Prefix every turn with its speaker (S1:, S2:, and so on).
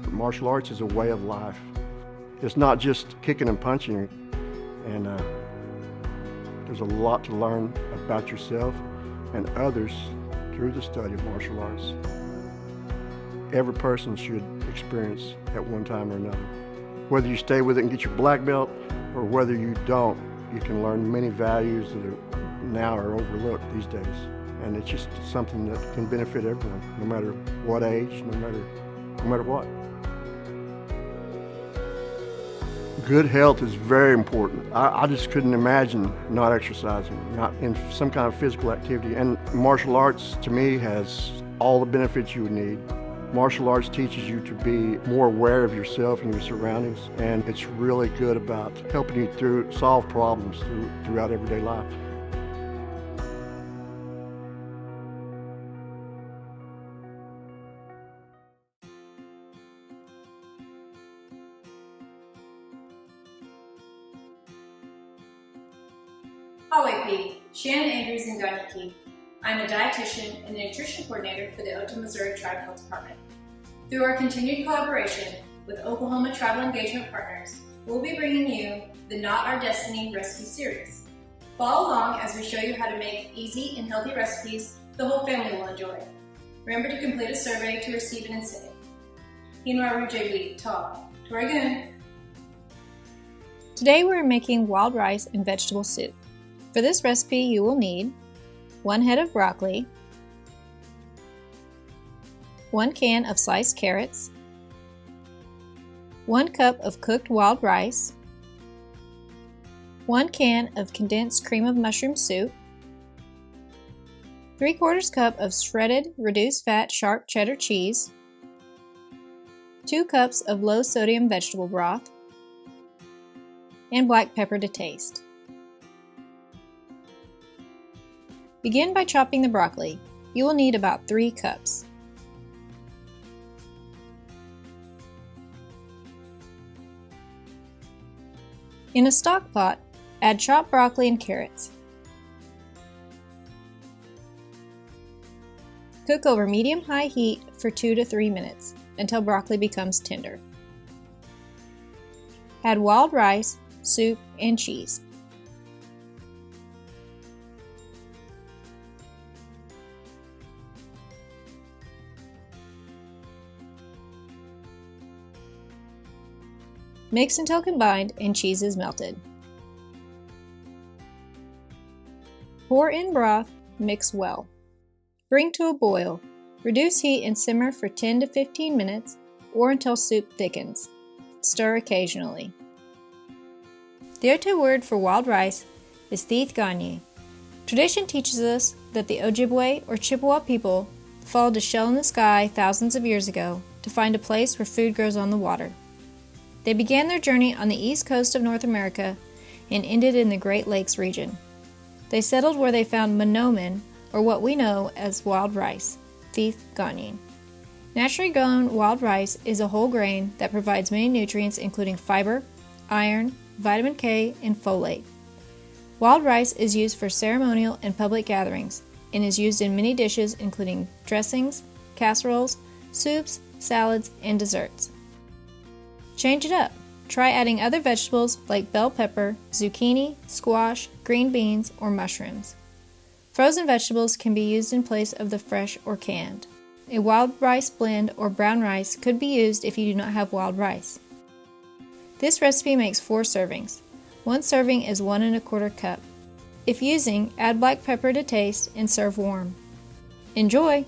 S1: but martial arts is a way of life. It's not just kicking and punching, and there's a lot to learn about yourself and others through the study of martial arts. Every person should experience at one time or another. Whether you stay with it and get your black belt, or whether you don't, you can learn many values that now are overlooked these days. And it's just something that can benefit everyone, no matter what age, no matter what. Good health is very important. I just couldn't imagine not exercising, not in some kind of physical activity. And martial arts, to me, has all the benefits you would need. Martial arts teaches you to be more aware of yourself and your surroundings, and it's really good about helping you solve problems throughout everyday life.
S2: Hawaii, Shannon Andrews in Ganyiki. I'm a dietitian and a nutrition coordinator for the Otoe-Missouria Tribe Health Department. Through our continued collaboration with Oklahoma Tribal Engagement Partners, we'll be bringing you the Not Our Destiny Recipe Series. Follow along as we show you how to make easy and healthy recipes the whole family will enjoy. Remember to complete a survey to receive an incentive. Hinwaru Ta, Torigun.
S3: Today we're making wild rice and vegetable soup. For this recipe you will need 1 head of broccoli, 1 can of sliced carrots, 1 cup of cooked wild rice, 1 can of condensed cream of mushroom soup, 3/4 cup of shredded reduced fat sharp cheddar cheese, 2 cups of low sodium vegetable broth, and black pepper to taste. Begin by chopping the broccoli. You will need about 3 cups. In a stock pot, add chopped broccoli and carrots. Cook over medium-high heat for 2 to 3 minutes until broccoli becomes tender. Add wild rice, soup, and cheese. Mix until combined and cheese is melted. Pour in broth, mix well. Bring to a boil. Reduce heat and simmer for 10 to 15 minutes or until soup thickens. Stir occasionally. The Otoe word for wild rice is Ganye. Tradition teaches us that the Ojibwe or Chippewa people followed a shell in the sky thousands of years ago to find a place where food grows on the water. They began their journey on the east coast of North America and ended in the Great Lakes region. They settled where they found monomen, or what we know as wild rice, Ganye. Naturally grown wild rice is a whole grain that provides many nutrients including fiber, iron, vitamin K, and folate. Wild rice is used for ceremonial and public gatherings and is used in many dishes including dressings, casseroles, soups, salads, and desserts. Change it up. Try adding other vegetables like bell pepper, zucchini, squash, green beans, or mushrooms. Frozen vegetables can be used in place of the fresh or canned. A wild rice blend or brown rice could be used if you do not have wild rice. This recipe makes 4 servings. 1 serving is 1 1/4 cup. If using, add black pepper to taste and serve warm. Enjoy!